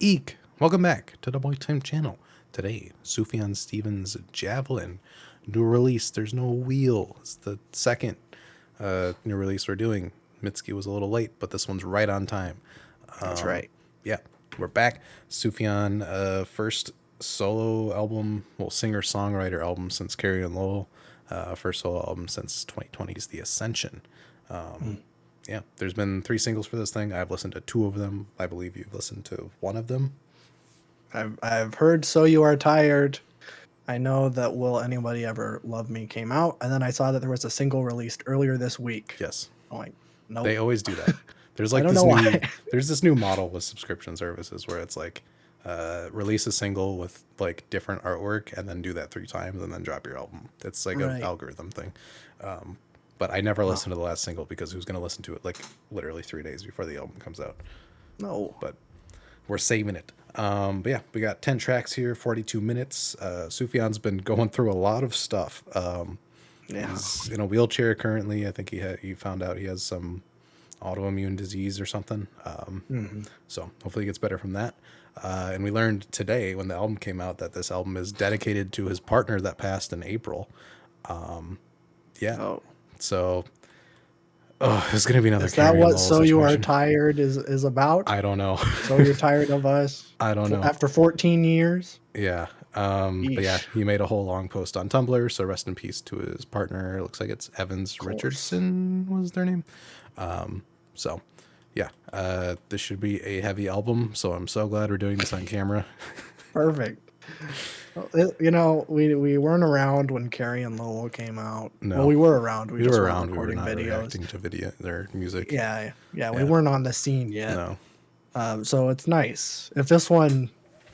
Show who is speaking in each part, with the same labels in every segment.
Speaker 1: Eek! Welcome back to the Boy Time channel. Today, Sufjan Stevens' Javelin. New release, there's no wheel. It's the second new release we're doing. Mitski was a little late, but this one's right on time.
Speaker 2: That's right.
Speaker 1: Yeah, we're back. Sufjan, first solo album, well, singer-songwriter album since Carrie and Lowell. First solo album since 2020's The Ascension. Yeah, there's been 3 singles for this thing. I've listened to 2 of them. I believe you've listened to 1 of them.
Speaker 2: I've heard So You Are Tired. I know that Will Anybody Ever Love Me came out, and then I saw that there was a single released earlier this week.
Speaker 1: Yes.
Speaker 2: I'm like, no.
Speaker 1: They always do that. There's like there's this new model with subscription services where it's like release a single with like different artwork and then do that 3 times and then drop your album. It's like an algorithm thing. But I never listened to the last single because who's going to listen to it like literally 3 days before the album comes out?
Speaker 2: No.
Speaker 1: But we're saving it. But yeah, we got 10 tracks here, 42 minutes. Sufjan's been going through a lot of stuff. He's in a wheelchair currently. I think he found out he has some autoimmune disease or something. So hopefully he gets better from that. And we learned today when the album came out that this album is dedicated to his partner that passed in April. So, it's going to be another.
Speaker 2: Is that what So You Are Tired is about?
Speaker 1: I don't know.
Speaker 2: So You're Tired of Us?
Speaker 1: I don't know.
Speaker 2: After 14 years?
Speaker 1: Yeah. But yeah, he made a whole long post on Tumblr. So rest in peace to his partner. It looks like it's Evans Richardson was their name. So yeah, this should be a heavy album. So I'm so glad we're doing this on camera.
Speaker 2: Perfect. You know, we weren't around when Carrie and Lowell came out.
Speaker 1: No.
Speaker 2: Well, we were around.
Speaker 1: We were around. We were not reacting to their music.
Speaker 2: Yeah. We weren't on the scene yet.
Speaker 1: No.
Speaker 2: So it's nice. If this one,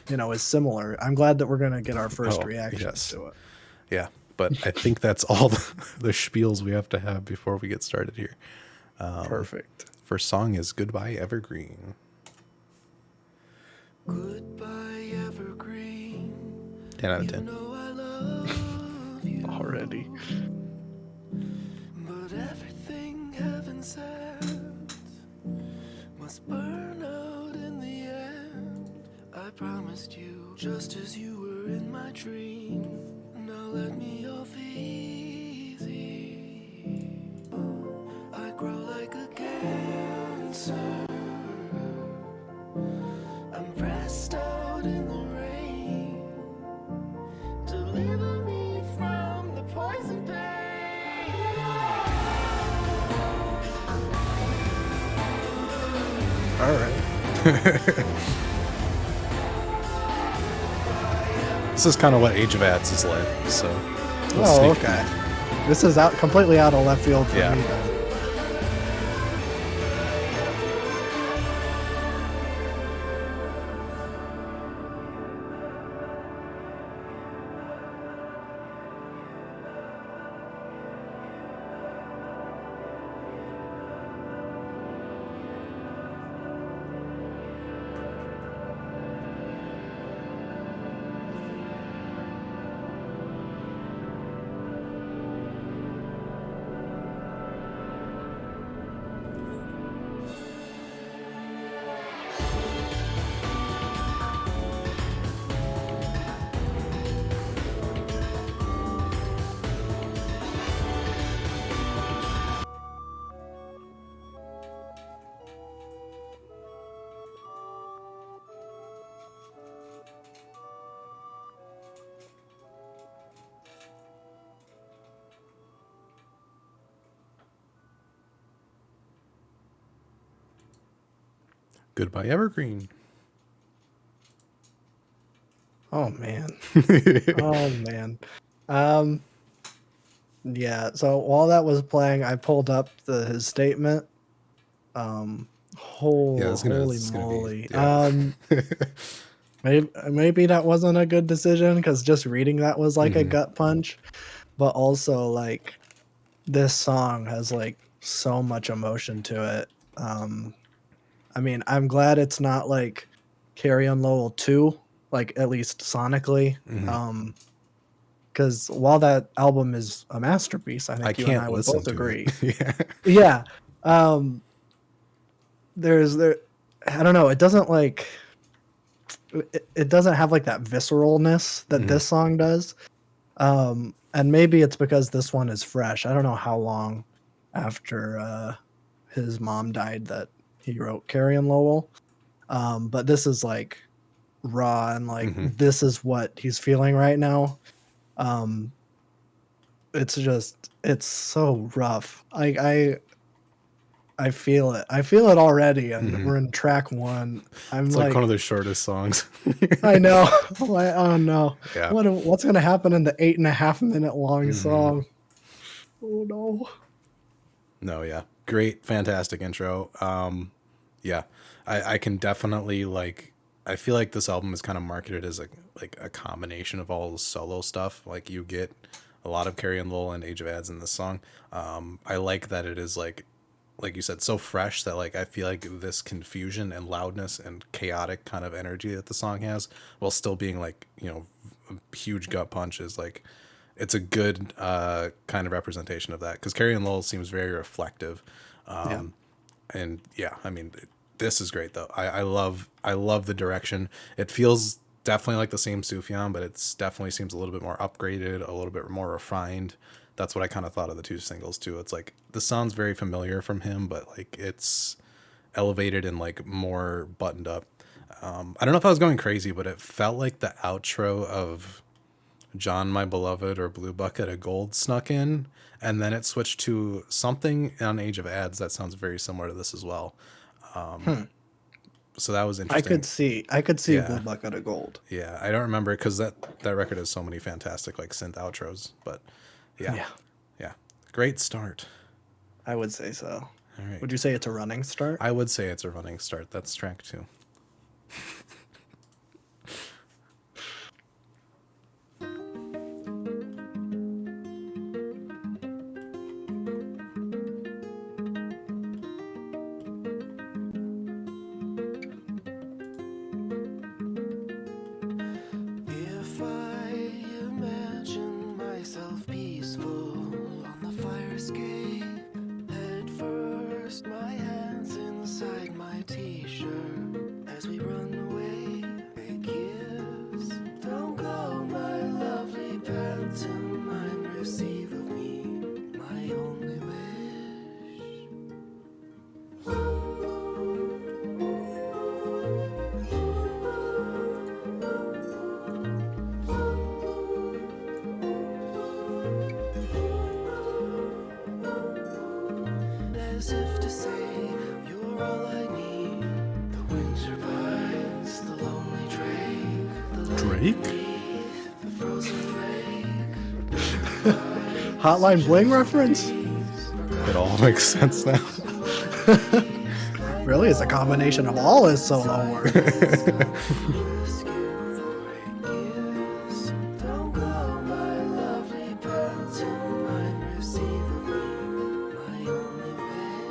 Speaker 2: is similar, I'm glad that we're going to get our first reactions to it.
Speaker 1: Yeah, but I think that's all the spiels we have to have before we get started here.
Speaker 2: Perfect.
Speaker 1: First song is Goodbye Evergreen.
Speaker 3: Goodbye Evergreen.
Speaker 1: 10 out of 10.
Speaker 3: You know I love you
Speaker 2: Already.
Speaker 3: But everything heaven sent must burn out in the end. I promised you, just as you were in my dream. Now let me off easy. I grow like a cancer. I'm pressed out in the rain. Deliver me from the poison pain.
Speaker 2: All right.
Speaker 1: This is kind of what Age of Ads is like. So.
Speaker 2: Okay. This is completely out of left field for me then.
Speaker 1: Goodbye Evergreen.
Speaker 2: Oh man. Yeah, so while that was playing, I pulled up his statement. Holy moly. Maybe that wasn't a good decision because just reading that was like a gut punch. But also like this song has like so much emotion to it. I mean, I'm glad it's not like Carrie and Lowell 2, like at least sonically. Because while that album is a masterpiece, I think you and I would both agree. Yeah. I don't know. It doesn't like it doesn't have like that visceralness that this song does. And maybe it's because this one is fresh. I don't know how long after his mom died that he wrote Carrie Lowell. But this is like raw and like this is what he's feeling right now. It's so rough. I feel it. I feel it already, and we're in track 1.
Speaker 1: It's like one of the shortest songs.
Speaker 2: I know. Like, oh no.
Speaker 1: Yeah.
Speaker 2: What's gonna happen in the 8.5 minute long song? Oh no.
Speaker 1: No, yeah. Great, fantastic intro. Yeah. I can definitely like I feel like this album is kind of marketed as like a combination of all the solo stuff. Like you get a lot of Carrie Lowell and Age of Ads in this song. I like that it is like you said, so fresh that like I feel like this confusion and loudness and chaotic kind of energy that the song has, while still being like, you know, huge gut punches. Like it's a good kind of representation of that, because Carrie Lowell seems very reflective. And yeah, I mean, this is great though. I love the direction. It feels definitely like the same Sufjan, but it's definitely seems a little bit more upgraded, a little bit more refined. That's what I kind of thought of the 2 singles too. It's like this sounds very familiar from him, but like it's elevated and like more buttoned up. I don't know if I was going crazy, but it felt like the outro of John My Beloved or Blue Bucket of Gold snuck in, and then it switched to something on Age of Ads that sounds very similar to this as well. So that was interesting.
Speaker 2: I could see
Speaker 1: Yeah.
Speaker 2: Blue Bucket of Gold.
Speaker 1: Yeah, I don't remember because that record has so many fantastic like synth outros, but yeah. Great start.
Speaker 2: I would say so.
Speaker 1: All right.
Speaker 2: Would you say it's a running start?
Speaker 1: I would say it's a running start. That's track 2.
Speaker 3: If I imagine myself peaceful on the fire escape, head first, my hands inside my t-shirt as we run away. A kiss, don't go, my lovely pantomime. Receive of me my only wish. As if to say, you're all I need. The winter pines, the lonely drake,
Speaker 1: Drake?
Speaker 3: the frozen lake.
Speaker 2: Hotline Bling reference?
Speaker 1: It all makes sense now.
Speaker 2: Really? It's a combination of all his solo work.
Speaker 3: Don't go, my lovely pantomime. Receive of me my only wish.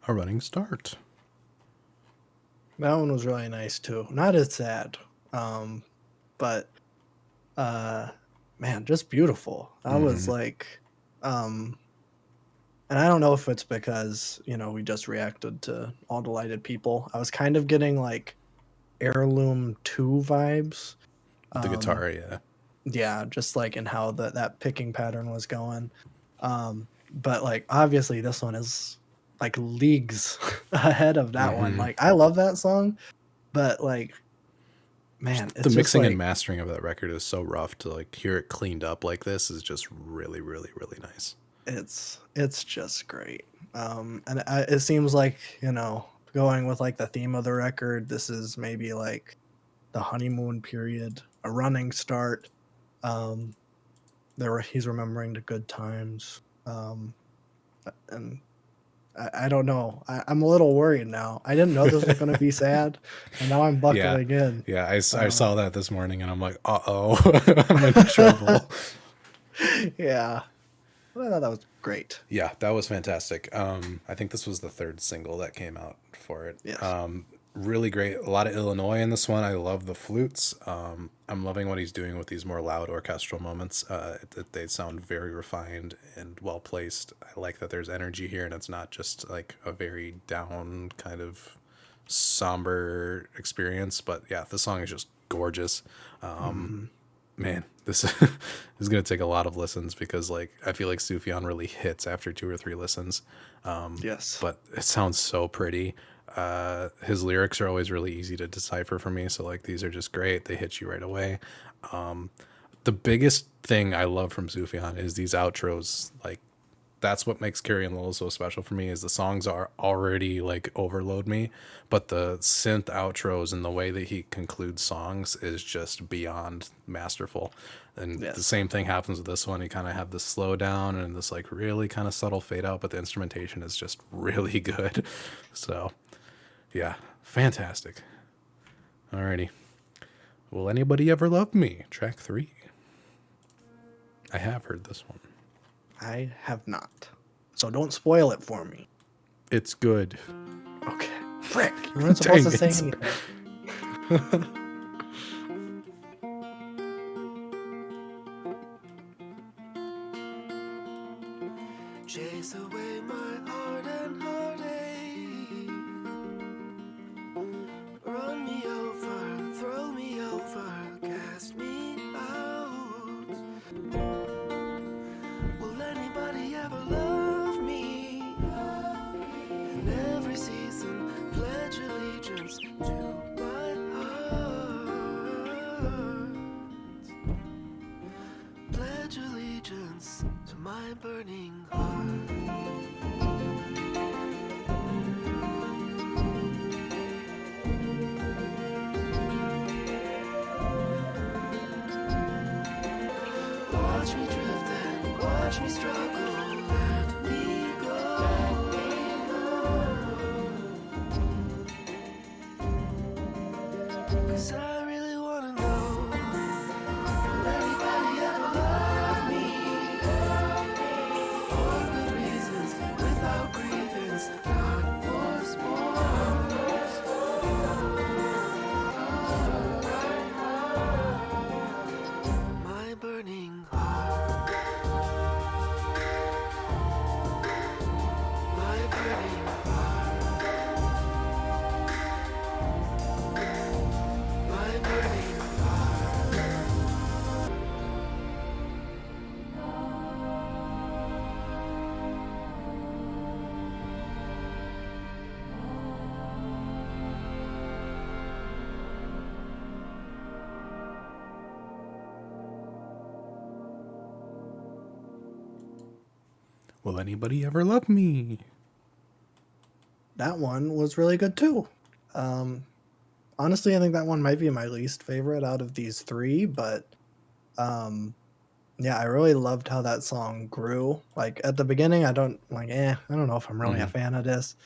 Speaker 1: A running start.
Speaker 2: That one was really nice too. Not as sad. But man, just beautiful. That was like and I don't know if it's because, you know, we just reacted to All Delighted People. I was kind of getting like Heirloom 2 vibes.
Speaker 1: The guitar, yeah.
Speaker 2: Yeah, just like in how that picking pattern was going. but like obviously this one is like leagues ahead of that one. Like I love that song, but like man,
Speaker 1: The
Speaker 2: it's just
Speaker 1: mixing and
Speaker 2: like
Speaker 1: mastering of that record is so rough. To like hear it cleaned up like this is just really, really, really nice.
Speaker 2: it's just great. And it seems like, you know, going with like the theme of the record, this is maybe like the honeymoon period, a running start. Um, he's remembering the good times. And I don't know. I'm a little worried now. I didn't know this was going to be sad, and now I'm
Speaker 1: Yeah,
Speaker 2: buckling in.
Speaker 1: yeah. I saw that this morning, and I'm like, oh, I'm in trouble.
Speaker 2: Yeah, but I thought that was great.
Speaker 1: Yeah, that was fantastic. I think this was the third single that came out for it.
Speaker 2: Yes.
Speaker 1: Really great. A lot of Illinois in this one. I love the flutes. I'm loving what he's doing with these more loud orchestral moments. They sound very refined and well placed. I like that there's energy here, and it's not just like a very down kind of somber experience. But yeah, the song is just gorgeous. Man, this is going to take a lot of listens because like I feel like Sufjan really hits after 2 or 3 listens.
Speaker 2: Yes.
Speaker 1: But it sounds so pretty. His lyrics are always really easy to decipher for me, so like these are just great. They hit you right away. The biggest thing I love from Sufjan is these outros. Like that's what makes Carrie and Lowell so special for me is the songs are already like overload me, but the synth outros and the way that he concludes songs is just beyond masterful. And
Speaker 2: Yes.
Speaker 1: the same thing happens with this one. You kind of have this slow down and this like really kind of subtle fade out, but the instrumentation is just really good. So yeah, fantastic. Alrighty. Will Anybody Ever Love Me? Track 3. I have heard this one.
Speaker 2: I have not. So don't spoil it for me.
Speaker 1: It's good.
Speaker 2: Okay. Frick. You weren't supposed to say
Speaker 1: Dang
Speaker 2: anything.
Speaker 3: Chase away my heart and heartache. Run me over, throw me over, cast me out. Will anybody ever love me? In every season, pledge allegiance to my heart. Pledge allegiance to my burning heart. Watch me drift and watch me struggle. Let me go. 'Cause I really wanna know, will anybody ever love me? For good reasons, without grievance, not forsworn. My burning heart. My burning heart. My burning heart.
Speaker 1: Will Anybody Ever Love Me?
Speaker 2: That one was really good too. Honestly, I think that one might be my least favorite out of these 3, but yeah, I really loved how that song grew. Like at the beginning, I don't know if I'm really a fan of this.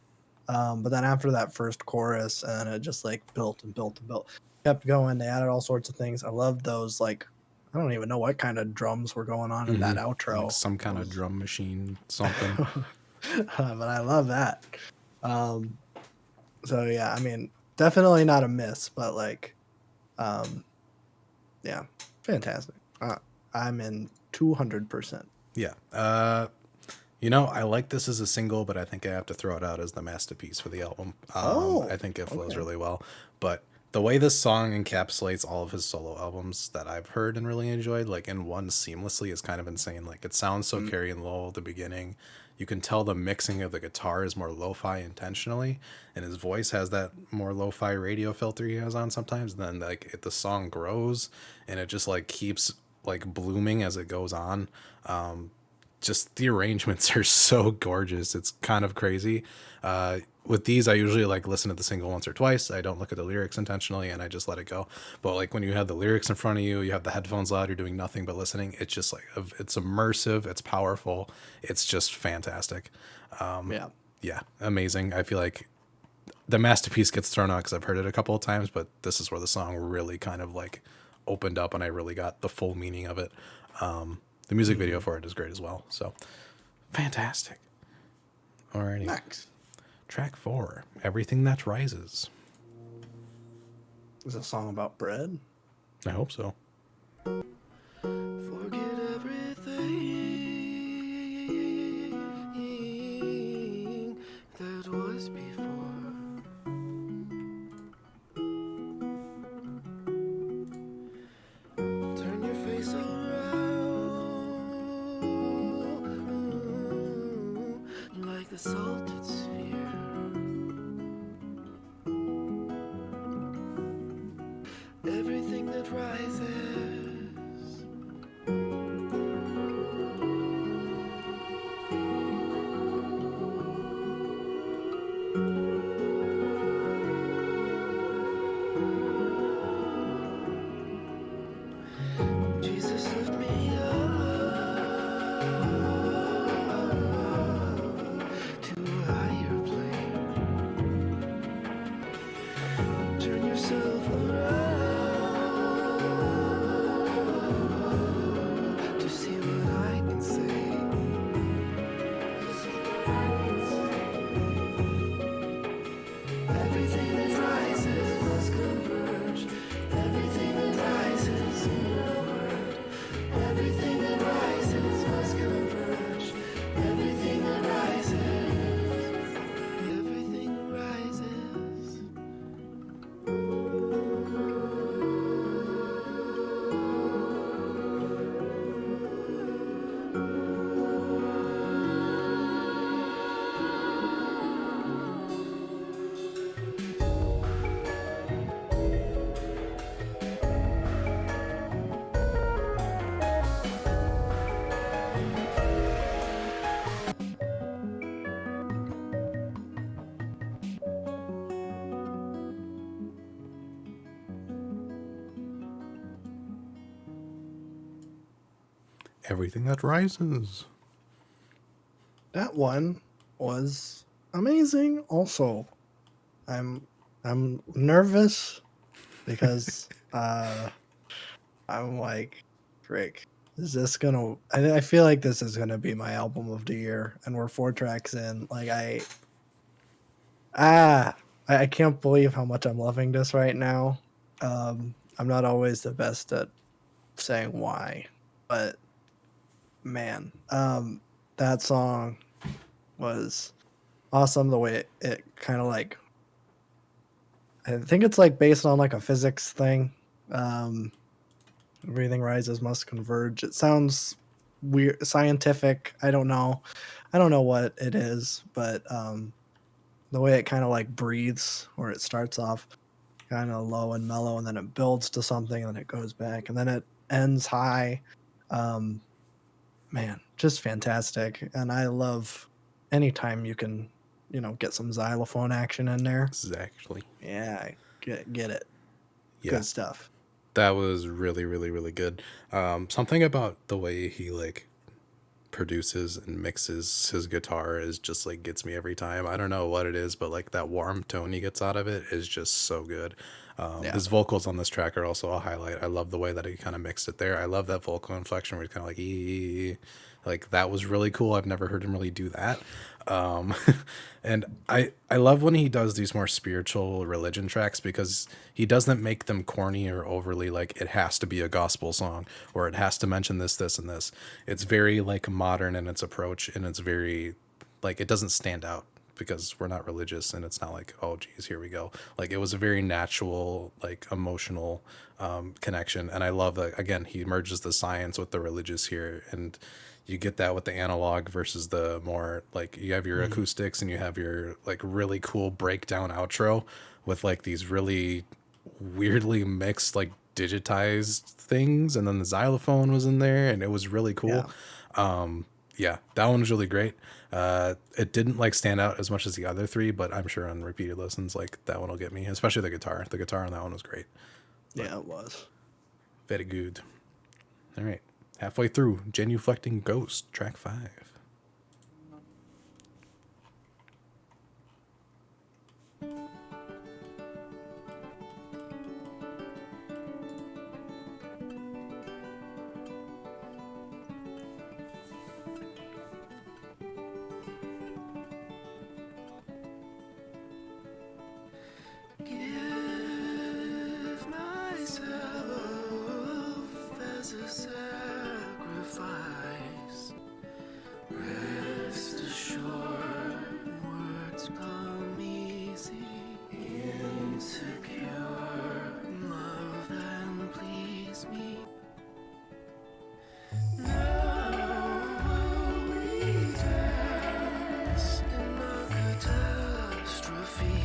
Speaker 2: But then after that first chorus, and it just like built and built and built, kept going. They added all sorts of things. I loved those. Like I don't even know what kind of drums were going on in that outro.
Speaker 1: Like some kind of drum machine, something.
Speaker 2: But I love that. So yeah, I mean, definitely not a miss, but like, yeah, fantastic. I'm in 200%.
Speaker 1: Yeah. I like this as a single, but I think I have to throw it out as the masterpiece for the album. I think it flows really well. But the way this song encapsulates all of his solo albums that I've heard and really enjoyed, like in one seamlessly, is kind of insane. Like it sounds so carry and low at the beginning. You can tell the mixing of the guitar is more lo-fi intentionally, and his voice has that more lo-fi radio filter he has on sometimes. And then like the song grows, and it just like keeps like blooming as it goes on. Just the arrangements are so gorgeous. It's kind of crazy. With these, I usually like listen to the single once or twice. I don't look at the lyrics intentionally, and I just let it go. But like when you have the lyrics in front of you, you have the headphones loud, you're doing nothing but listening. It's just like it's immersive, it's powerful, it's just fantastic. Yeah, amazing. I feel like the masterpiece gets thrown out because I've heard it a couple of times, but this is where the song really kind of like opened up, and I really got the full meaning of it. The music video for it is great as well. So fantastic. Alrighty.
Speaker 2: Max.
Speaker 1: Track 4, Everything That Rises.
Speaker 2: Is it a song about bread?
Speaker 1: I hope so.
Speaker 3: Forget everything that was before. Turn your face around like the salted sphere. Everything that rises. Jesus lift me up to a higher plane. Turn yourself around to see what I can say. Everything that rises must converge. Everything that rises in your word. Everything that rises must converge. Everything that rises. Everything rises.
Speaker 1: Everything That Rises.
Speaker 2: That one was amazing. Also, I'm nervous because I'm like, frick, is this gonna? I feel like this is gonna be my album of the year, and we're 4 tracks in. Like I can't believe how much I'm loving this right now. I'm not always the best at saying why, but man, that song was awesome. The way it kind of like, I think it's like based on like a physics thing. Everything rises must converge. It sounds weird, scientific. I don't know what it is, but the way it kind of like breathes, where it starts off kind of low and mellow, and then it builds to something, and then it goes back, and then it ends high. Man, just fantastic. And I love anytime you can, get some xylophone action in there.
Speaker 1: Exactly.
Speaker 2: Yeah, get it.
Speaker 1: Yeah.
Speaker 2: Good stuff.
Speaker 1: That was really, really, really good. Something about the way he like produces and mixes his guitar is just like gets me every time. I don't know what it is, but like that warm tone he gets out of it is just so good. His vocals on this track are also a highlight. I love the way that he kind of mixed it there. I love that vocal inflection where he's kind of like ee, like that was really cool. I've never heard him really do that. And I love when he does these more spiritual religion tracks because he doesn't make them corny or overly like it has to be a gospel song or it has to mention this, this, and this. It's very like modern in its approach, and it's very like it doesn't stand out because we're not religious, and it's not like, oh geez, here we go. Like it was a very natural, like emotional connection. And I love that, again, he merges the science with the religious here, and you get that with the analog versus the more like, you have your acoustics and you have your like really cool breakdown outro with like these really weirdly mixed like digitized things, and then the xylophone was in there and it was really cool. Yeah, that one was really great. It didn't like stand out as much as the other three, but I'm sure on repeated listens, like that one will get me, especially the guitar. The guitar on that one was great.
Speaker 2: Yeah, it was.
Speaker 1: Very good. All right. Halfway through, Genuflecting Ghost, track 5.
Speaker 3: Give myself as a sacrifice. Rest assured, words come easy. Insecure, love and please me. Now we dance in a catastrophe.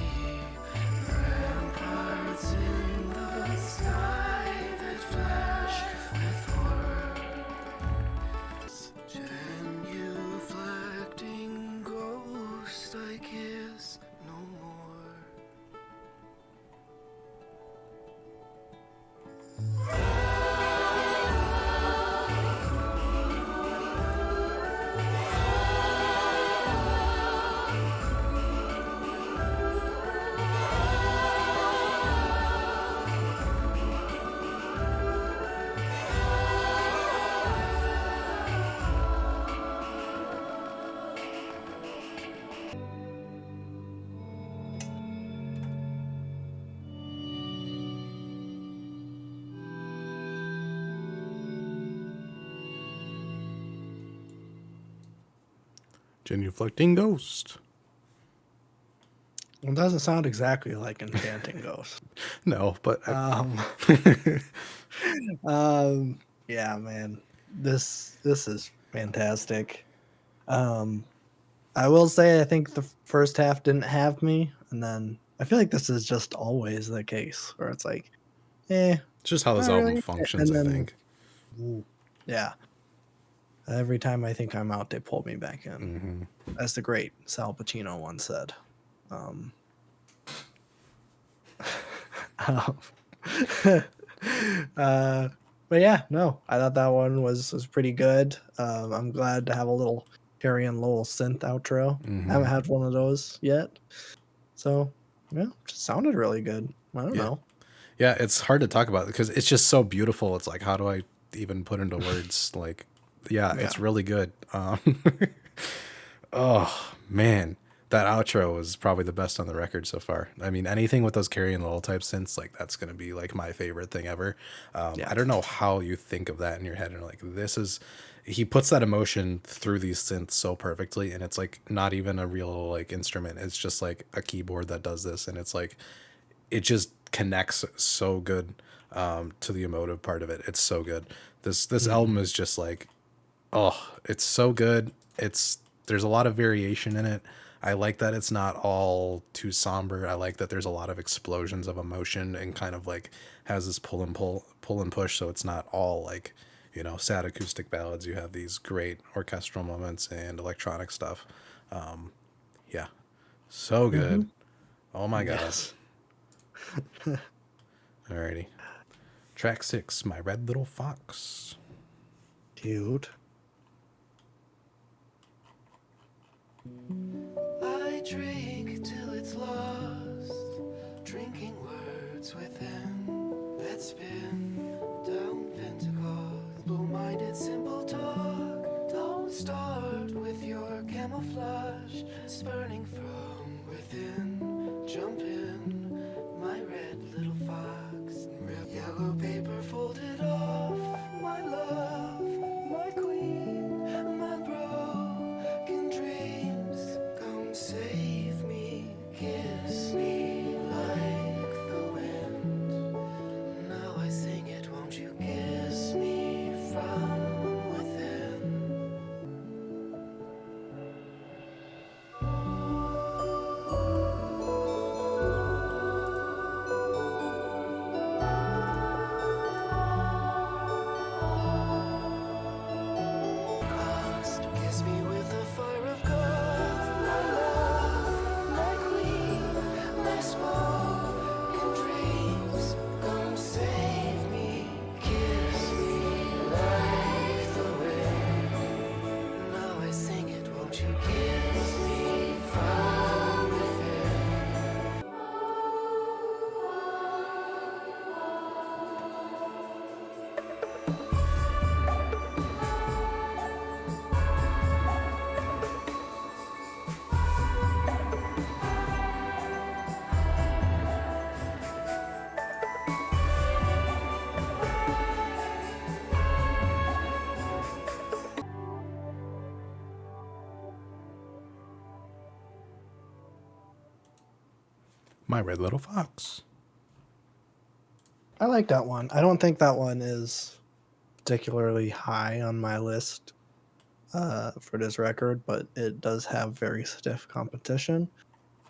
Speaker 3: Ramparts in the sky that flash with words. Genuflecting ghost, I kiss no more.
Speaker 1: Genuflecting Ghost.
Speaker 2: It doesn't sound exactly like Enchanting Ghost.
Speaker 1: No, but
Speaker 2: Yeah, man, this is fantastic. I will say I think the first half didn't have me, and then I feel like this is just always the case where it's like,
Speaker 1: it's just how this
Speaker 2: not
Speaker 1: album
Speaker 2: really.
Speaker 1: functions,
Speaker 2: And
Speaker 1: I
Speaker 2: then,
Speaker 1: think.
Speaker 2: yeah, every time I think I'm out, they pull me back in. As the great Sal Pacino once said. But yeah, no, I thought that one was pretty good. I'm glad to have a little Terry and Lowell synth outro. I haven't had one of those yet, so yeah, just sounded really good. I don't know.
Speaker 1: Yeah, it's hard to talk about because it's just so beautiful. It's like, how do I even put into words? Like, yeah, it's really good. Oh man, that outro was probably the best on the record so far. I mean, anything with those Carrie and Lowell type synths, like that's gonna be like my favorite thing ever. I don't know how you think of that in your head and like, this is. He puts that emotion through these synths so perfectly, and it's like not even a real like instrument. It's just like a keyboard that does this, and it's like it just connects so good to the emotive part of it. It's so good. This album is just like, oh, it's so good. There's a lot of variation in it. I like that it's not all too somber. I like that there's a lot of explosions of emotion and kind of like has this pull and push, so it's not all like, you know, sad acoustic ballads. You have these great orchestral moments and electronic stuff. Yeah, so good. Oh my god. Alrighty. Track 6, My Red Little Fox.
Speaker 2: Cute.
Speaker 3: I drink till it's lost, drinking words within that spin down Pentecost. Low-minded simple talk, don't start with your camouflage, spurning from within. Jump in, my red little fox. Yellow paper folded off, my love, my queen, my broken dreams. Come save
Speaker 1: My Red Little Fox.
Speaker 2: I like that one. I don't think that one is particularly high on my list for this record, but it does have very stiff competition.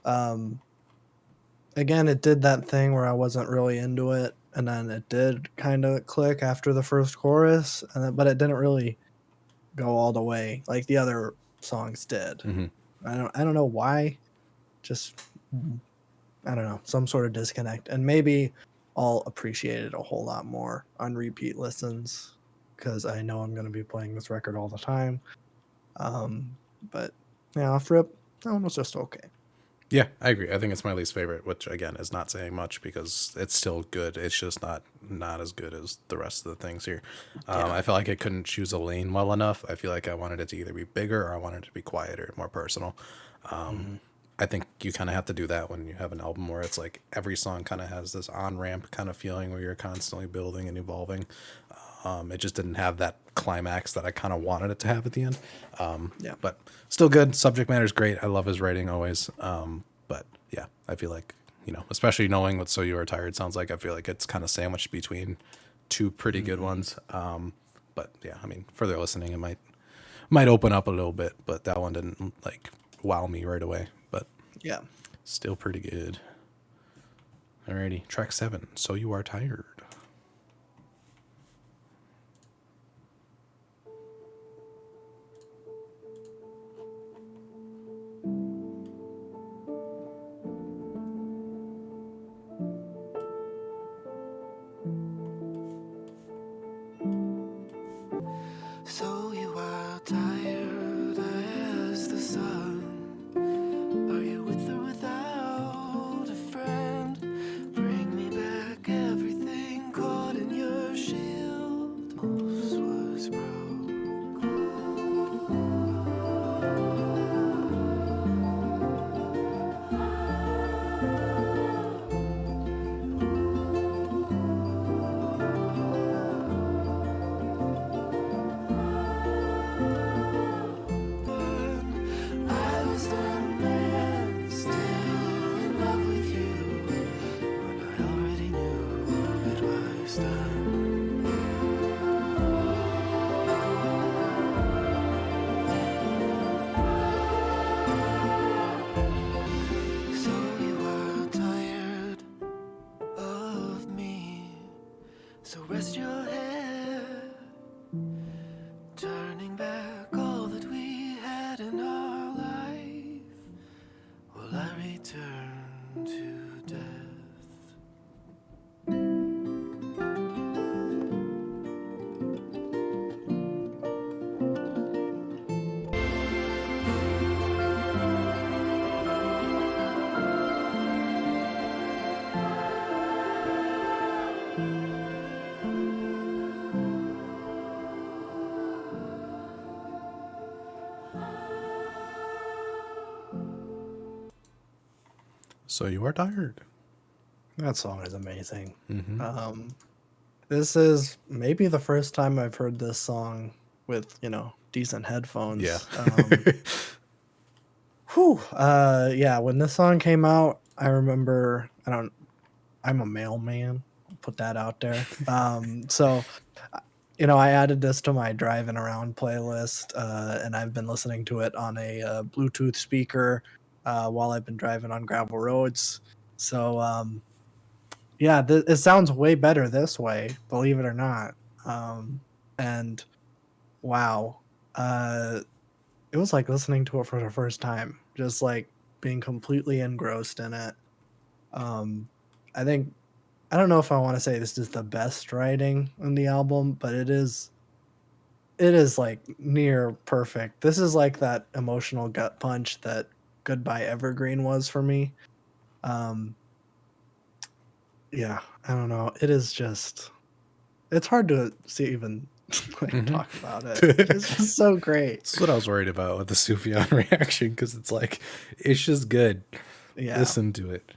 Speaker 2: Um, Again, it did that thing where I wasn't really into it, and then it did kind of click after the first chorus, but it didn't really go all the way like the other songs did.
Speaker 1: Mm-hmm.
Speaker 2: I don't know why. Just I don't know, some sort of disconnect, and maybe I'll appreciate it a whole lot more on repeat listens because I know I'm going to be playing this record all the time. But yeah, off rip, that one was just okay.
Speaker 1: Yeah, I agree. I think it's my least favorite, which again is not saying much because it's still good. It's just not as good as the rest of the things here.
Speaker 2: Yeah.
Speaker 1: I felt like I couldn't choose a lane well enough. I feel like I wanted it to either be bigger or I wanted it to be quieter, more personal. I think you kind of have to do that when you have an album where it's like every song kind of has this on-ramp kind of feeling where you're constantly building and evolving. It just didn't have that climax that I kind of wanted it to have at the end.
Speaker 2: Yeah.
Speaker 1: But still good. Subject matter is great. I love his writing always. But yeah, I feel like, you know, especially knowing what So You Are Tired sounds like, I feel like it's kind of sandwiched between two pretty good ones. But yeah, I mean, further listening, it might open up a little bit, but that one didn't like wow me right away, but
Speaker 2: Yeah.
Speaker 1: still pretty good. Alrighty, track 7, So You Are Tired.
Speaker 3: So you are tired as the sun. Are you with or without a friend? Bring me back everything caught in your shield. Was broke. I was the man still in love with you when I already knew it was done. So you are tired of me. So rest your head, turning back all that we had in our life. Will I return to death?
Speaker 1: So You Are Tired.
Speaker 2: That song is amazing.
Speaker 1: Mm-hmm.
Speaker 2: This is maybe the first time I've heard this song with, you know, decent headphones.
Speaker 1: Yeah.
Speaker 2: Yeah, when this song came out, I remember I'm a mailman. I'll put that out there. So you know, I added this to my driving around playlist, and I've been listening to it on a Bluetooth speaker while I've been driving on gravel roads. So yeah, it sounds way better this way, believe it or not. And wow, it was like listening to it for the first time, just like being completely engrossed in it. I think I don't know if I want to say this is the best writing on the album, but it is like near perfect. This is like that emotional gut punch that Goodbye Evergreen was for me. Um, yeah, I don't know. It is just it's hard to see even like talk about it. It's just so great.
Speaker 1: That's what I was worried about with the Sufjan reaction, because it's like, it's just good.
Speaker 2: Yeah.
Speaker 1: Listen to it.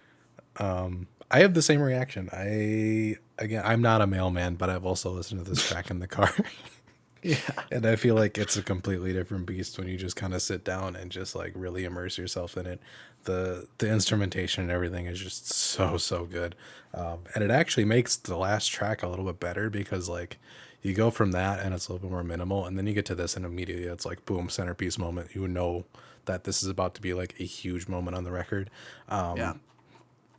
Speaker 1: I have the same reaction. I'm not a mailman, but I've also listened to this track in the car.
Speaker 2: Yeah.
Speaker 1: And I feel like it's a completely different beast when you just kind of sit down and just like really immerse yourself in it. The instrumentation and everything is just so good, and it actually makes the last track a little bit better because like you go from that and it's a little bit more minimal, and then you get to this and immediately it's like boom, centerpiece moment. You know that this is about to be like a huge moment on the record.
Speaker 2: Yeah.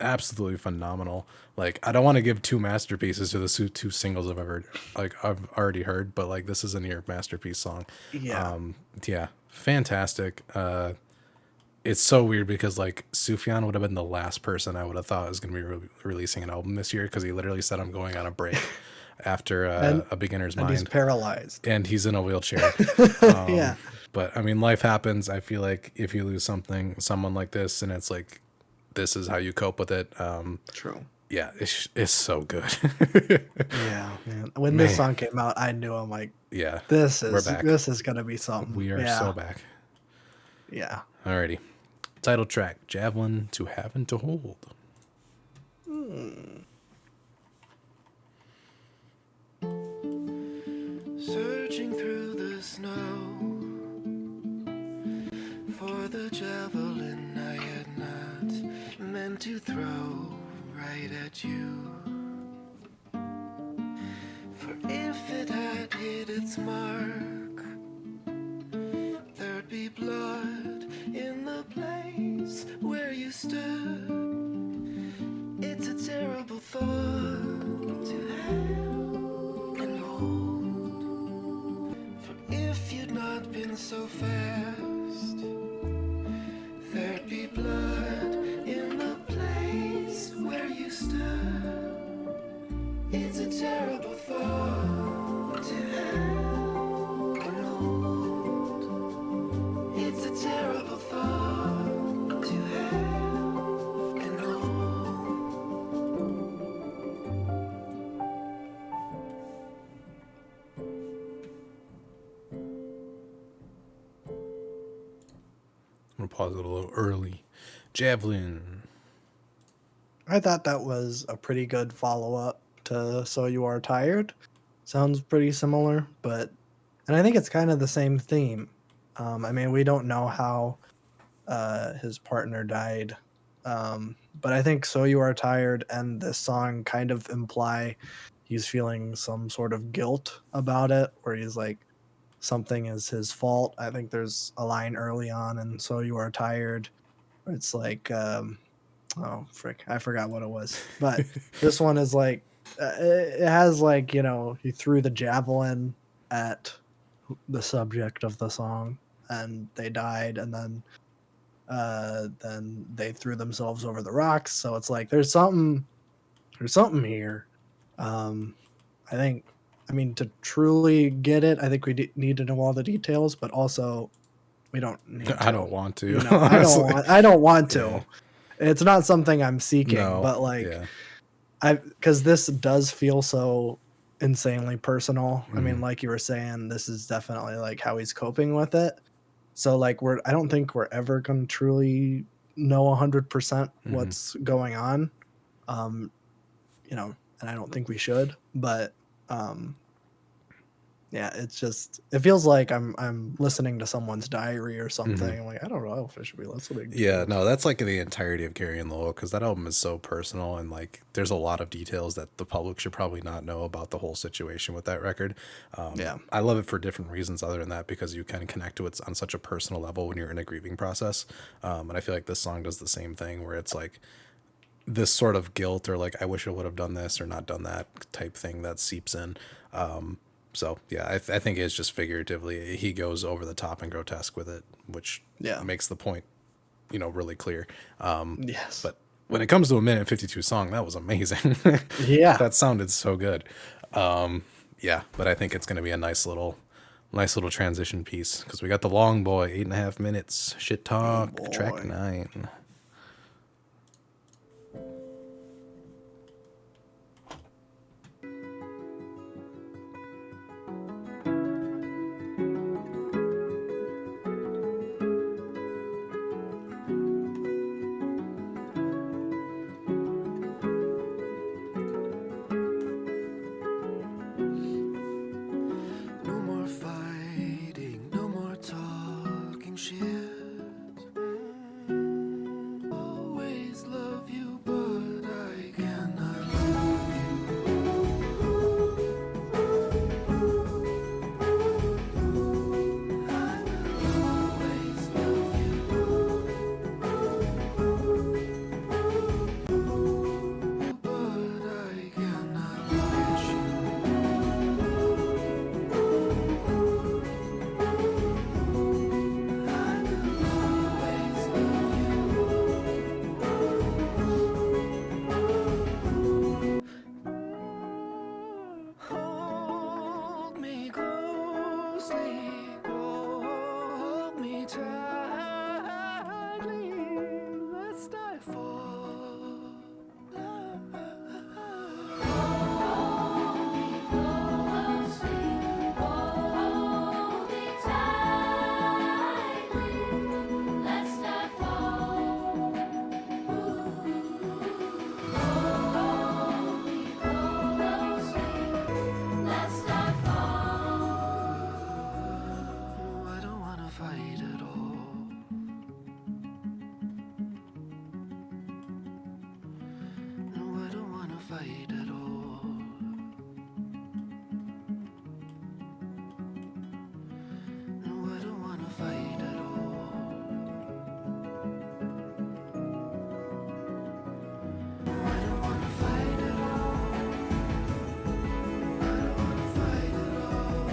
Speaker 1: Absolutely phenomenal. Like I don't want to give two masterpieces to the two singles I've already heard, but like this is a near masterpiece song.
Speaker 2: Yeah.
Speaker 1: Yeah, fantastic. It's so weird because like Sufjan would have been the last person I would have thought was going to be releasing an album this year because he literally said I'm going on a break after
Speaker 2: And
Speaker 1: A Beginner's
Speaker 2: and he's
Speaker 1: Mind,
Speaker 2: paralyzed.
Speaker 1: and he's in a wheelchair.
Speaker 2: Yeah.
Speaker 1: But I mean, life happens. I feel like if you lose someone like this, and it's like this is how you cope with it.
Speaker 2: True.
Speaker 1: Yeah, it's so good.
Speaker 2: Yeah, man. When
Speaker 1: Man.
Speaker 2: this song came out, I knew I'm like,
Speaker 1: Yeah,
Speaker 2: this
Speaker 1: we're
Speaker 2: is
Speaker 1: back.
Speaker 2: this is gonna be something.
Speaker 1: We are
Speaker 2: yeah.
Speaker 1: so back.
Speaker 2: Yeah.
Speaker 1: Alrighty. Title track, Javelin to Have and to Hold.
Speaker 3: Searching through the snow for the javelin I had not meant to throw right at you. For if it had hit its mark, there'd be blood in the place where you stood. It's a terrible thought to have and hold. For if you'd not been so fast, there'd be blood in the place where you stood. It's a terrible thought to have and hold. It's a terrible thought to have and hold.
Speaker 1: I'm gonna pause it a little early. Javelin.
Speaker 2: I thought that was a pretty good follow up to So You Are Tired. Sounds pretty similar, and I think it's kind of the same theme. I mean, we don't know how his partner died, but I think So You Are Tired and this song kind of imply he's feeling some sort of guilt about it, where he's like, something is his fault. I think there's a line early on in So You Are Tired where it's like, oh frick, I forgot what it was. But this one is like, it has like, he threw the javelin at the subject of the song and they died, and then they threw themselves over the rocks. So it's like there's something here. I think, I mean, to truly get it, I think we need to know all the details, but also we don't need to.
Speaker 1: I don't want to.
Speaker 2: I don't want to.
Speaker 1: Yeah.
Speaker 2: It's not something I'm seeking,
Speaker 1: No,
Speaker 2: but like
Speaker 1: yeah.
Speaker 2: because this does feel so insanely personal. I mean,
Speaker 1: Mhm.
Speaker 2: like you were saying, this is definitely like how he's coping with it. So like I don't think we're ever gonna truly know 100% what's going on. Um, and I don't think we should, but yeah, it feels like I'm listening to someone's diary or something. I'm like, I don't know if I should be listening to
Speaker 1: Yeah,
Speaker 2: this.
Speaker 1: no, that's like the entirety of Carrying the Low because that album is so personal and like there's a lot of details that the public should probably not know about the whole situation with that record.
Speaker 2: Yeah.
Speaker 1: I love it for different reasons other than that because you kind of connect to it on such a personal level when you're in a grieving process. And I feel like this song does the same thing where it's like this sort of guilt or like I wish I would have done this or not done that type thing that seeps in. So yeah, I think it's just figuratively he goes over the top and grotesque with it, which makes the point, really clear.
Speaker 2: Yes.
Speaker 1: But when it comes to a minute 52 song, that was amazing.
Speaker 2: Yeah.
Speaker 1: That sounded so good. Yeah, but I think it's going to be a nice little transition piece because we got the long boy, 8.5 minutes. Shit talk, track 9.
Speaker 3: No more fight at all. No, I don't wanna fight at all. I don't wanna fight at all. I don't wanna fight at all.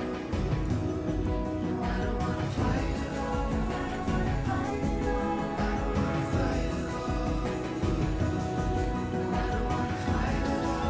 Speaker 3: No, I don't wanna fight at all. I don't wanna fight at all. No, I don't wanna fight at all.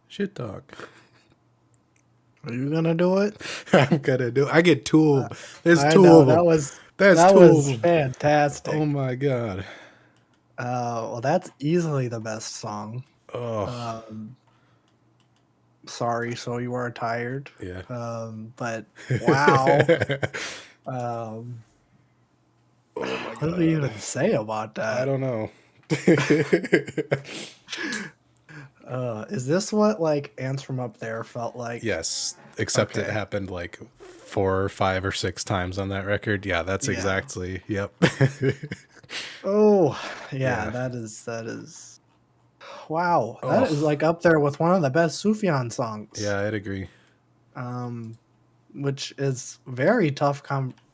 Speaker 1: Shit talk.
Speaker 2: Are you gonna do it?
Speaker 1: I'm gonna do. I get two. There's
Speaker 2: I
Speaker 1: two
Speaker 2: know
Speaker 1: of them.
Speaker 2: that was
Speaker 1: That's
Speaker 2: that
Speaker 1: two
Speaker 2: was
Speaker 1: of them.
Speaker 2: fantastic.
Speaker 1: Oh my god.
Speaker 2: Well, that's easily the best song.
Speaker 1: Oh
Speaker 2: Sorry, so you are tired.
Speaker 1: yeah.
Speaker 2: But wow. Um,
Speaker 1: Oh my
Speaker 2: what do we
Speaker 1: god.
Speaker 2: even say about
Speaker 1: I
Speaker 2: that?
Speaker 1: don't know.
Speaker 2: Is this what like Ants from Up There felt like?
Speaker 1: Yes, except it
Speaker 2: Okay.
Speaker 1: happened like 4 or 5 or 6 times on that record. Yeah, that's
Speaker 2: Yeah.
Speaker 1: exactly. Yep.
Speaker 2: Oh, yeah,
Speaker 1: Yeah.
Speaker 2: that is wow. That is
Speaker 1: Oh,
Speaker 2: like up there with one of the best Sufjan songs.
Speaker 1: yeah, I'd agree.
Speaker 2: Which is very tough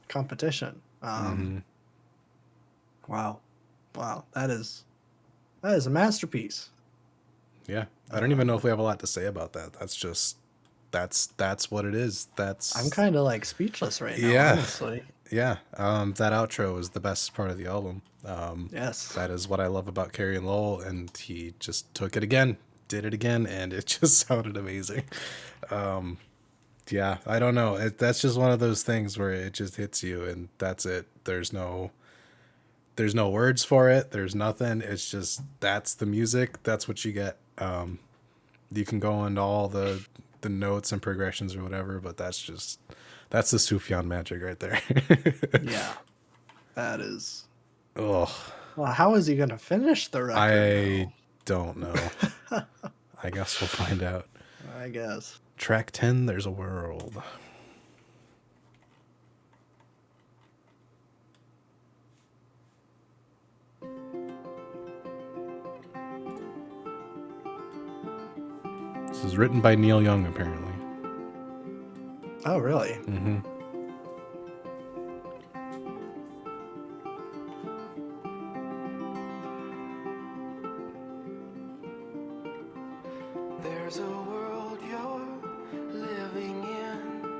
Speaker 2: competition.
Speaker 1: Mhm.
Speaker 2: Wow. Wow, that is a masterpiece.
Speaker 1: Yeah, I don't even know if we have a lot to say about that. That's just that's what it is. That's
Speaker 2: I'm kind of like speechless right now,
Speaker 1: yeah,
Speaker 2: honestly.
Speaker 1: yeah. That outro is the best part of the album.
Speaker 2: Yes.
Speaker 1: That is what I love about Carrie and Lowell, and he just took it again, did it again, and it just sounded amazing. Yeah, I don't know. That's just one of those things where it just hits you, and that's it. There's no words for it. There's nothing. It's just that's the music. That's what you get. You can go into all the notes and progressions or whatever, but that's the Sufjan magic right there.
Speaker 2: Yeah. That is.
Speaker 1: Ugh,
Speaker 2: Well, how is he going to finish the record?
Speaker 1: I don't know. I guess we'll find out.
Speaker 2: I guess.
Speaker 1: Track 10, There's a World. This is written by Neil Young, apparently.
Speaker 2: Oh, really?
Speaker 1: Mm-hmm.
Speaker 3: There's a world you're living in.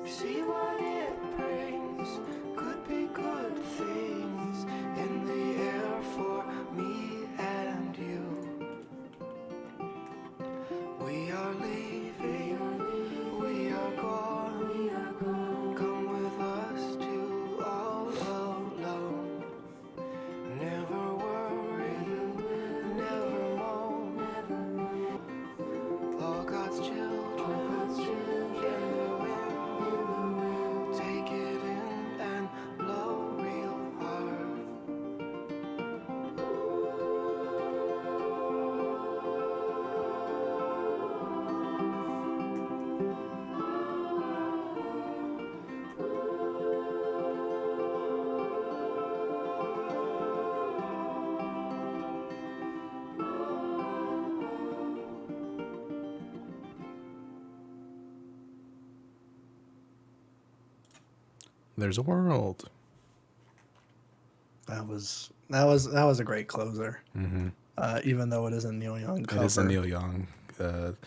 Speaker 3: See what it brings. Could be good things in the air for me and you. We are leaving. We are gone.
Speaker 1: There's a world.
Speaker 2: That was a great closer. Even though it is a Neil Young cover.
Speaker 1: It is a Neil Young.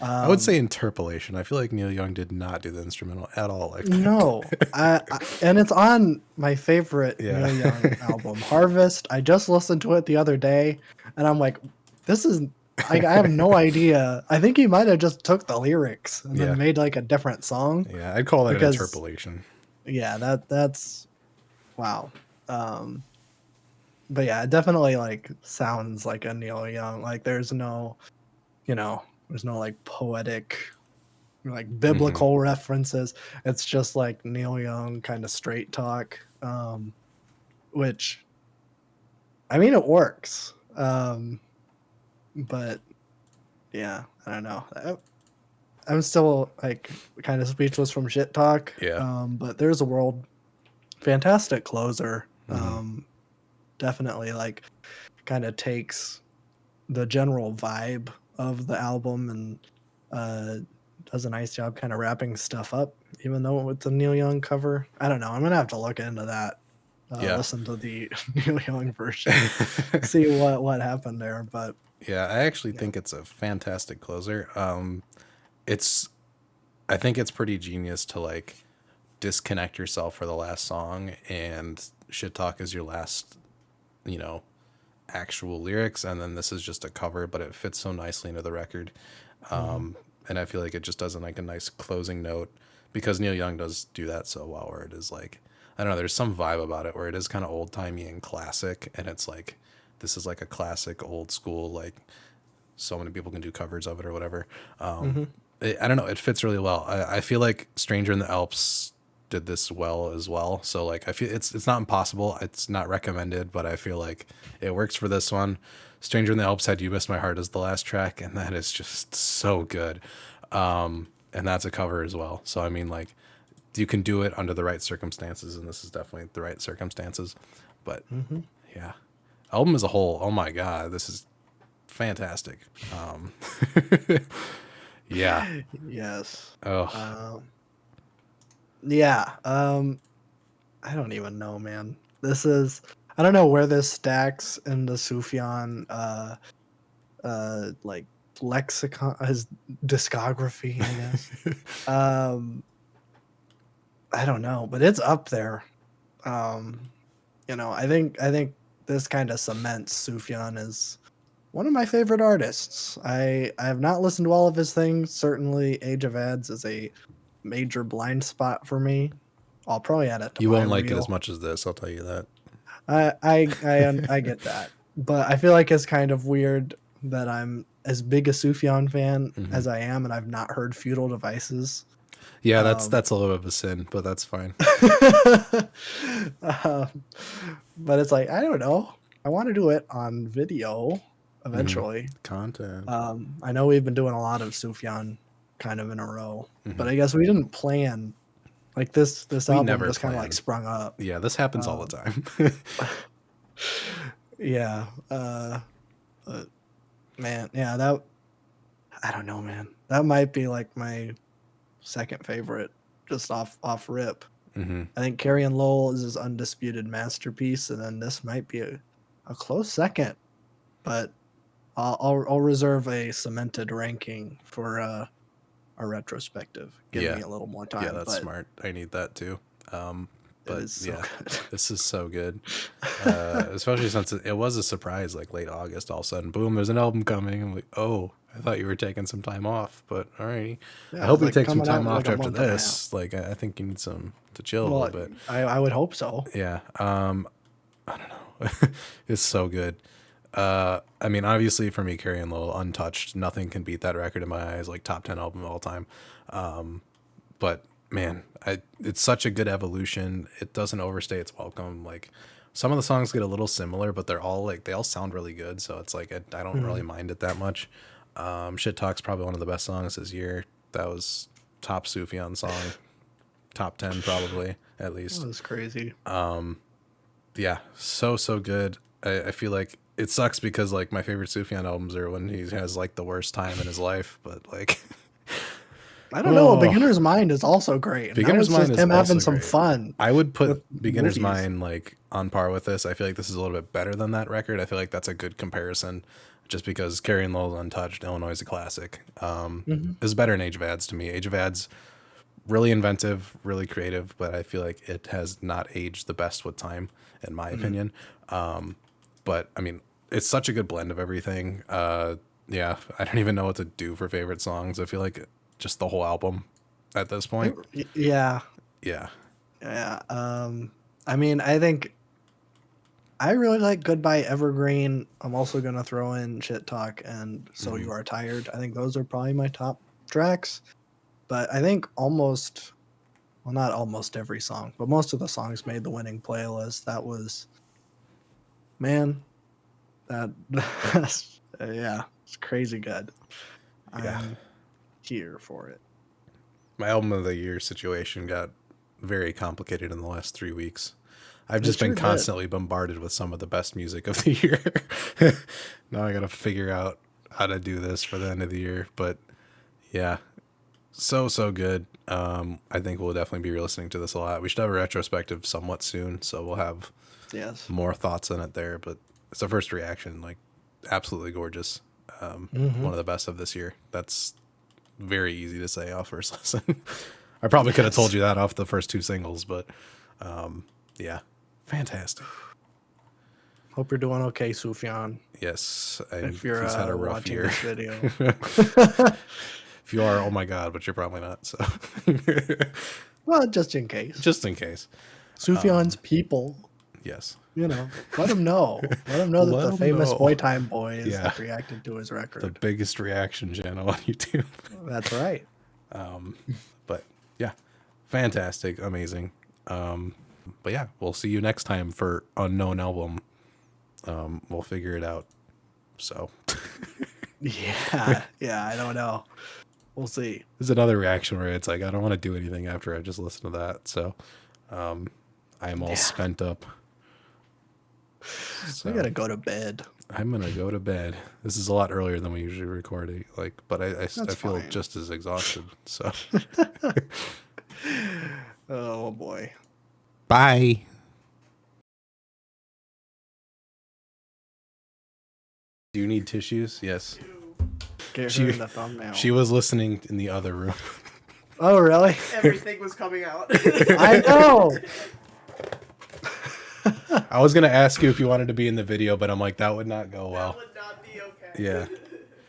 Speaker 1: I would say interpolation. I feel like Neil Young did not do the instrumental at all. Like
Speaker 2: no, and it's on my favorite
Speaker 1: Yeah.
Speaker 2: Neil Young album, Harvest. I just listened to it the other day, and I'm like, this is. I have no idea. I think he might have just took the lyrics and
Speaker 1: Yeah.
Speaker 2: then made like a different song.
Speaker 1: Yeah, I'd call that
Speaker 2: Because-
Speaker 1: an interpolation.
Speaker 2: Yeah, that's wow. But yeah, it definitely like sounds like a Neil Young. Like there's no, there's no like poetic, like biblical references. It's just like Neil Young kind of straight talk, which, I mean, it works. But yeah, I don't know. I'm still like kind of speechless from shit talk.
Speaker 1: Yeah.
Speaker 2: But there's a world, fantastic closer. Definitely like kind of takes the general vibe of the album and does a nice job kind of wrapping stuff up, even though it's a Neil Young cover. I don't know. I'm gonna have to look into that.
Speaker 1: Yeah.
Speaker 2: Listen to the Neil Young version, see what happened there. But
Speaker 1: Yeah, I actually think it's a fantastic closer. I think it's pretty genius to like disconnect yourself for the last song and shit talk is your last, actual lyrics, and then this is just a cover, but it fits so nicely into the record. And I feel like it just does like a nice closing note because Neil Young does do that so well, where it is like, I don't know, there's some vibe about it where it is kind of old timey and classic, and it's like, this is like a classic old school, like so many people can do covers of it or whatever. I don't know, it fits really well. I feel like Stranger in the Alps did this well as well. So like I feel it's not impossible. It's not recommended, but I feel like it works for this one. Stranger in the Alps had You Miss My Heart as the last track, and that is just so good. And that's a cover as well. So I mean like you can do it under the right circumstances, and this is definitely the right circumstances. But yeah. Album as a whole, oh my god, this is fantastic. Yeah.
Speaker 2: yes.
Speaker 1: Oh.
Speaker 2: Yeah. I don't even know, man. I don't know where this stacks in the Sufjan like lexicon, his discography, I guess. I don't know, but it's up there. I think this kind of cements Sufjan as one of my favorite artists. I have not listened to all of his things. Certainly, Age of Ads is a major blind spot for me. I'll probably add it to
Speaker 1: You
Speaker 2: my
Speaker 1: won't like it
Speaker 2: reel.
Speaker 1: as much as this, I'll tell you that.
Speaker 2: I get that, but I feel like it's kind of weird that I'm as big a Sufjan fan as I am, and I've not heard Feudal Devices.
Speaker 1: Yeah, that's a little bit of a sin, but that's fine.
Speaker 2: But it's like, I don't know. I want to do it on video eventually.
Speaker 1: Content.
Speaker 2: I know we've been doing a lot of Sufjan kind of in a row, but I guess we didn't plan. Like this album
Speaker 1: never
Speaker 2: just kind of like
Speaker 1: planned.
Speaker 2: sprung up.
Speaker 1: Yeah, this happens all the time.
Speaker 2: Yeah. But man, yeah, that, I don't know, man. That might be like my second favorite, just off rip. I think Carrie and Lowell is his undisputed masterpiece, and then this might be a close second. But I'll reserve a cemented ranking for a retrospective. Give me a little more time.
Speaker 1: Yeah, that's smart. I need that too. But
Speaker 2: is so good.
Speaker 1: This is so good. Especially since it was a surprise, like late August, all of a sudden, boom, there's an album coming. I'm like, oh, I thought you were taking some time off, but all right.
Speaker 2: Yeah,
Speaker 1: I hope you
Speaker 2: like
Speaker 1: take some
Speaker 2: coming out
Speaker 1: time
Speaker 2: in
Speaker 1: off
Speaker 2: like a
Speaker 1: after
Speaker 2: month and a
Speaker 1: this. Like, I think you need some to chill a
Speaker 2: Well,
Speaker 1: little bit.
Speaker 2: I would hope so.
Speaker 1: Yeah. I don't know. It's so good. I mean, obviously for me, Carrie and Lowell, untouched. Nothing can beat that record in my eyes, like top 10 album of all time. But man, it's such a good evolution. It doesn't overstay its welcome. Like some of the songs get a little similar, but they all sound really good. So it's like, I don't really mind it that much. Shit Talk's probably one of the best songs this year. That was top Sufjan song, top 10 probably at least.
Speaker 2: That was crazy.
Speaker 1: Yeah, so good. I feel like it sucks because like my favorite Sufjan albums are when he has like the worst time in his life, but like
Speaker 2: I don't know. Beginner's Mind is also great. And
Speaker 1: Beginner's Mind is
Speaker 2: him
Speaker 1: also
Speaker 2: having some
Speaker 1: great.
Speaker 2: fun.
Speaker 1: I would put Beginner's
Speaker 2: movies.
Speaker 1: Mind like on par with this. I feel like this is a little bit better than that record. I feel like that's a good comparison, just because Carrie and Lowell's Untouched, Illinois is a classic. Is better than Age of Ads to me. Age of Ads, really inventive, really creative, but I feel like it has not aged the best with time, in my opinion. But I mean, it's such a good blend of everything. Yeah, I don't even know what to do for favorite songs. I feel like just the whole album at this point.
Speaker 2: Yeah.
Speaker 1: Yeah.
Speaker 2: Yeah. I mean, I think I really like Goodbye Evergreen. I'm also going to throw in Shit Talk and So You Are Tired. I think those are probably my top tracks. But I think almost, well, not almost every song, but most of the songs made the winning playlist. That was, man, that, yeah, it's crazy good.
Speaker 1: Yeah.
Speaker 2: I'm here for it.
Speaker 1: My album of the year situation got very complicated in the last 3 weeks. I've just been constantly bombarded with some of the best music of the year. Now I got to figure out how to do this for the end of the year. But yeah, so good. I think we'll definitely be listening to this a lot. We should have a retrospective somewhat soon, so we'll have more thoughts on it there. But it's a first reaction, like absolutely gorgeous. One of the best of this year. That's very easy to say off first listen. I probably could have told you that off the first 2 singles, but yeah, fantastic.
Speaker 2: Hope you're doing okay, Sufjan.
Speaker 1: Yes,
Speaker 2: if you're
Speaker 1: he's had a rough year.
Speaker 2: this video.
Speaker 1: If you are, oh my god, but you're probably not. So,
Speaker 2: well, just in case.
Speaker 1: Just in case.
Speaker 2: Sufjan's people.
Speaker 1: Yes.
Speaker 2: You know, let him know. Let him know that the famous Boy Time Boy is reacting to his record.
Speaker 1: The biggest reaction channel on YouTube.
Speaker 2: That's right.
Speaker 1: But yeah, fantastic, amazing. But yeah, we'll see you next time for Unknown Album. We'll figure it out. So.
Speaker 2: yeah, I don't know. We'll see.
Speaker 1: There's another reaction where it's like, I don't want to do anything after I just listened to that. So I am all spent up. So
Speaker 2: I gotta go to bed.
Speaker 1: I'm gonna go to bed. This is a lot earlier than we usually record it, but I feel just as exhausted. So
Speaker 2: oh boy.
Speaker 1: Bye. Do you need tissues? Yes.
Speaker 2: Get her in the thumbnail.
Speaker 1: She was listening in the other room.
Speaker 2: Oh really?
Speaker 4: Everything was coming out.
Speaker 2: I know.
Speaker 1: I was gonna ask you if you wanted to be in the video, but I'm like, that would not go well.
Speaker 4: That would not be okay.
Speaker 1: Yeah.